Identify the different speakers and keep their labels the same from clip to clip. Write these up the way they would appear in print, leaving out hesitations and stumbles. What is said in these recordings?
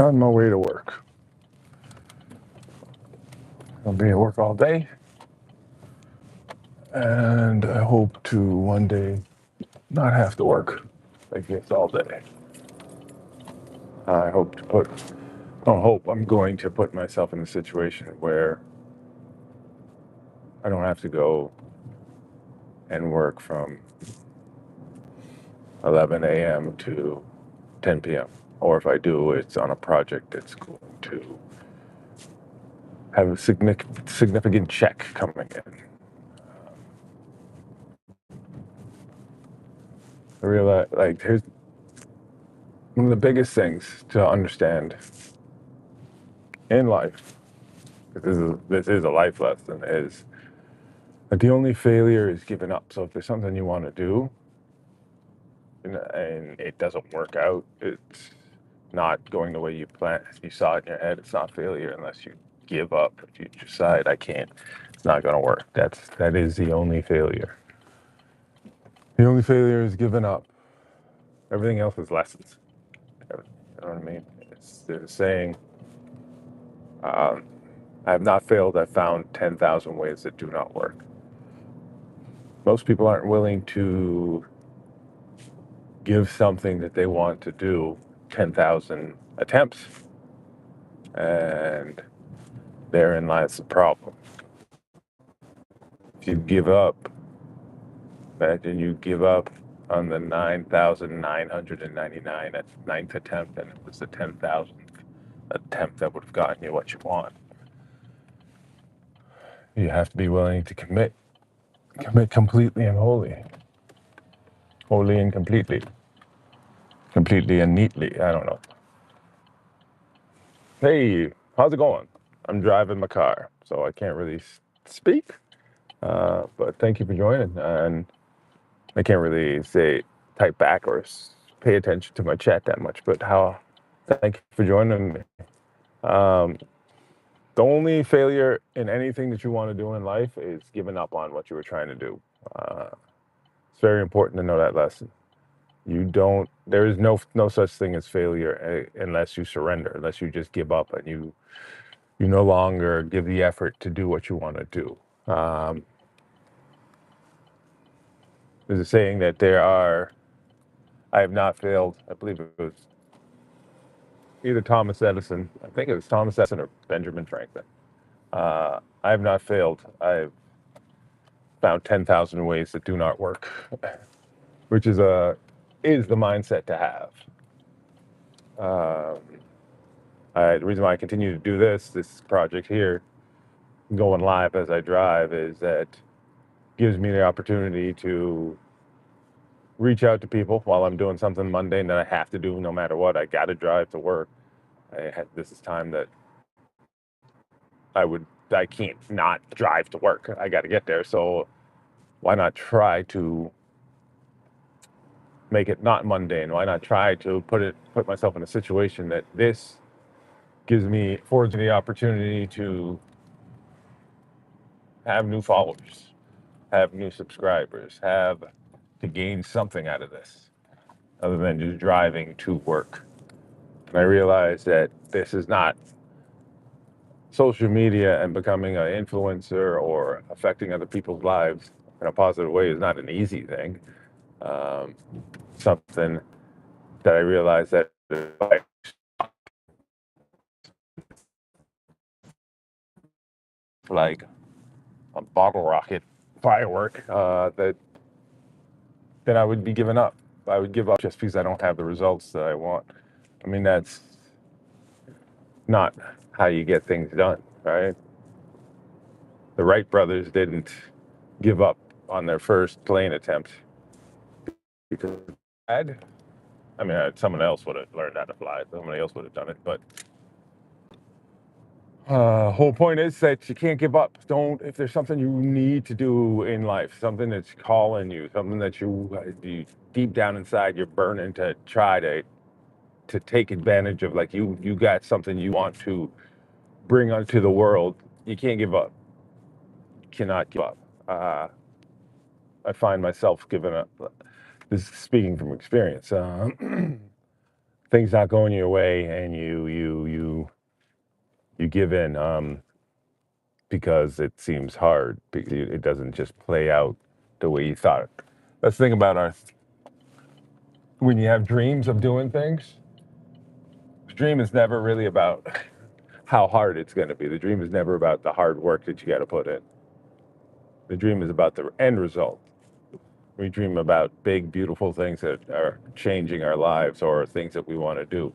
Speaker 1: on my way to work. I'll be at work all day, and I hope to one day not have to work like this all day. I hope to put, don't hope, I'm going to put myself in a situation where I don't have to go and work from 11 a.m. to 10 p.m. Or if I do, it's on a project that's going to have a significant check coming in. I realize, like, here's one of the biggest things to understand in life. This is a life lesson. Is that the only failure is giving up. So if there's something you want to do and it doesn't work out, it's not going the way you saw it in your head. It's not failure unless you give up. If you decide I can't, it's not going to work. That is the only failure. The only failure is giving up. Everything else is lessons. You know what I mean? There's a saying, I have not failed. I've found 10,000 ways that do not work. Most people aren't willing to give something that they want to do 10,000 attempts. And therein lies the problem. If you give up, imagine you give up on the 9,999 at ninth attempt, and it was the 10,000th attempt that would have gotten you what you want. You have to be willing to commit completely and wholly and completely and neatly. I don't know. Hey, how's it going? I'm driving my car, so I can't really speak. But thank you for joining. And I can't really say type back or pay attention to my chat that much. But thank you for joining me. Um, the only failure in anything that you want to do in life is giving up on what you were trying to do. It's very important to know that lesson. There is no such thing as failure unless you surrender, unless you just give up and you no longer give the effort to do what you want to do. There's a saying that I have not failed. I believe it was either Thomas Edison. I think it was Thomas Edison or Benjamin Franklin. I have not failed. I've found 10,000 ways that do not work, which is the mindset to have. The reason why I continue to do this project here, going live as I drive, is that gives me the opportunity to reach out to people while I'm doing something mundane that I have to do no matter what. I got to drive to work. This is time that I can't not drive to work. I got to get there. So why not try to make it not mundane? Why not try to put myself in a situation that this affords me the opportunity to have new followers, have new subscribers, to gain something out of this other than just driving to work. And I realize that this is not social media, and becoming an influencer or affecting other people's lives in a positive way is not an easy thing. Something that I realized that like a bottle rocket firework, that I would be giving up. I would give up just because I don't have the results that I want. I mean, that's not how you get things done, right? The Wright brothers didn't give up on their first plane attempt because someone else would have learned how to fly. Somebody else would have done it. But whole point is that you can't give up. If there's something you need to do in life, something that's calling you, something that you deep down inside you're burning to try to take advantage of, like you got something you want to bring onto the world, you can't give up. You cannot give up. I find myself giving up. This is speaking from experience. things not going your way and you give in because it seems hard because it doesn't just play out the way you thought. That's the thing about our when you have dreams of doing things. The dream is never really about how hard it's going to be. The dream is never about the hard work that you got to put in. The dream is about the end result. We dream about big, beautiful things that are changing our lives or things that we want to do.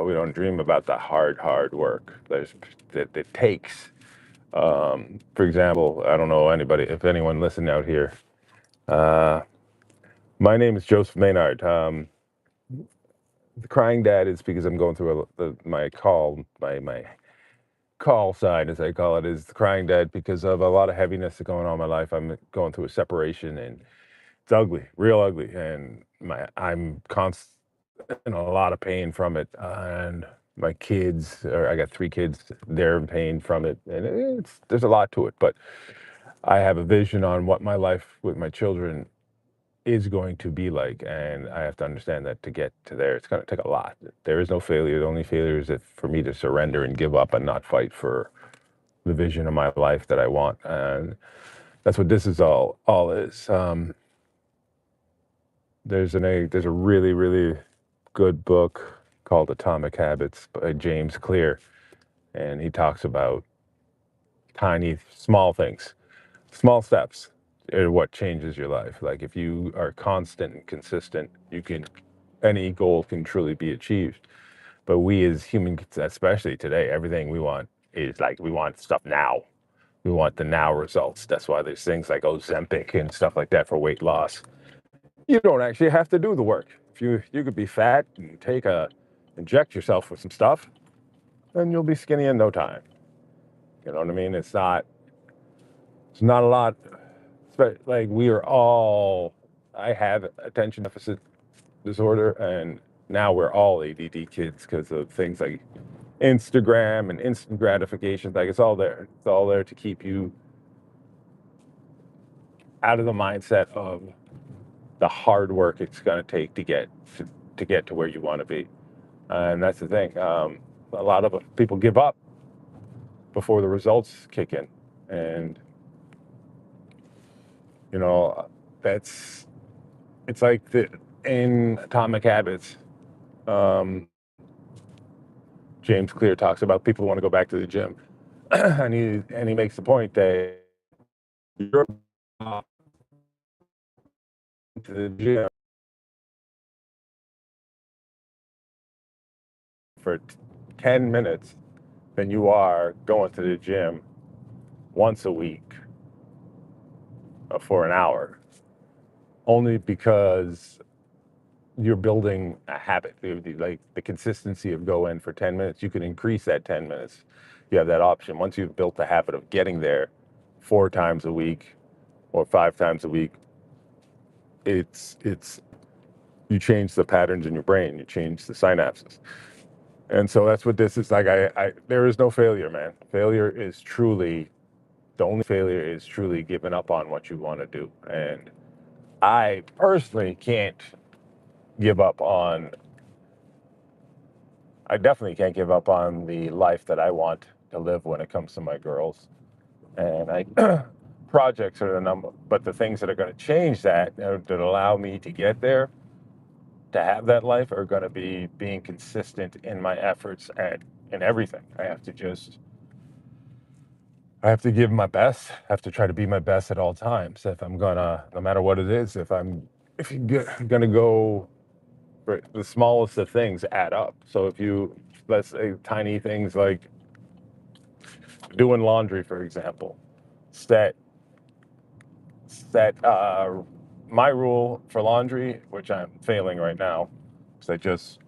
Speaker 1: We don't dream about the hard work that it takes. For example, I don't know anybody, if anyone listening out here. Uh, my name is Joseph Maynard. The crying dad is because I'm going through my call sign, as I call it, is the crying dad because of a lot of heaviness that's going on in my life. I'm going through a separation and it's ugly, real ugly, and I'm constant in a lot of pain from it. And my kids, or I got three kids, they're in pain from it, and there's a lot to it. But I have a vision on what my life with my children is going to be like, and I have to understand that to get to there, it's going to take a lot. There is no failure. The only failure is if for me to surrender and give up and not fight for the vision of my life that I want, and that's what this is all is. There's a really good book called Atomic Habits by James Clear, and he talks about tiny, small things, small steps are what changes your life. Like if you are constant and consistent, any goal can truly be achieved. But we as humans, especially today, everything we want is like we want stuff now. We want the now results. That's why there's things like Ozempic and stuff like that for weight loss. You don't actually have to do the work. If you could be fat and inject yourself with some stuff, then you'll be skinny in no time. You know what I mean? It's not a lot. Like we are all. I have attention deficit disorder, and now we're all ADD kids because of things like Instagram and instant gratification. Like it's all there. It's all there to keep you out of the mindset of the hard work it's going to take to get to where you want to be. And that's the thing. A lot of people give up before the results kick in, and you know that's it's like in Atomic Habits. Um, James Clear talks about people who want to go back to the gym, and he makes the point that you're to the gym for 10 minutes than you are going to the gym once a week for an hour, only because you're building a habit. Like the consistency of go in for 10 minutes, you can increase that 10 minutes. You have that option. Once you've built the habit of getting there 4 times a week or 5 times a week, it's you change the patterns in your brain, you change the synapses. And so that's what this is like. There is no failure, man. The only failure is truly giving up on what you want to do. And I personally can't give up on I definitely can't give up on the life that I want to live when it comes to my girls. And I projects are the number, but the things that are going to change that allow me to get there, to have that life, are going to be being consistent in my efforts in everything. I have to give my best. I have to try to be my best at all times. If I'm gonna, no matter what it is, if you're gonna go for the smallest of things add up. So let's say tiny things like doing laundry, for example, set my rule for laundry, which I'm failing right now, because I just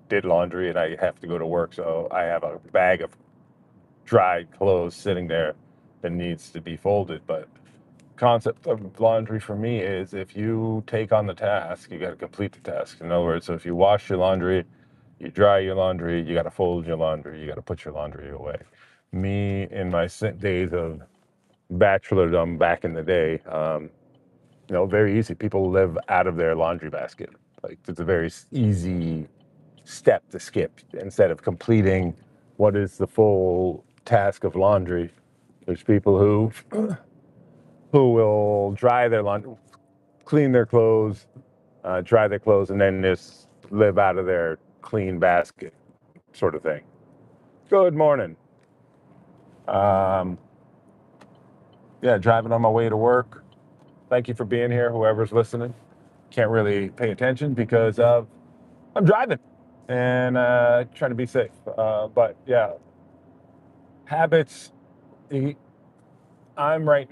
Speaker 1: did laundry and I have to go to work, so I have a bag of dried clothes sitting there that needs to be folded. But concept of laundry for me is if you take on the task, you got to complete the task. In other words, so if you wash your laundry, you dry your laundry, you got to fold your laundry, you got to put your laundry away. Me, in my days of bachelordom back in the day, very easy. People live out of their laundry basket. Like it's a very easy step to skip instead of completing what is the full task of laundry. There's people who will dry their laundry, clean their clothes, dry their clothes, and then just live out of their clean basket, sort of thing. Good morning. Yeah, driving on my way to work. Thank you for being here, whoever's listening. Can't really pay attention because I'm driving and trying to be safe. But yeah, habits. I'm right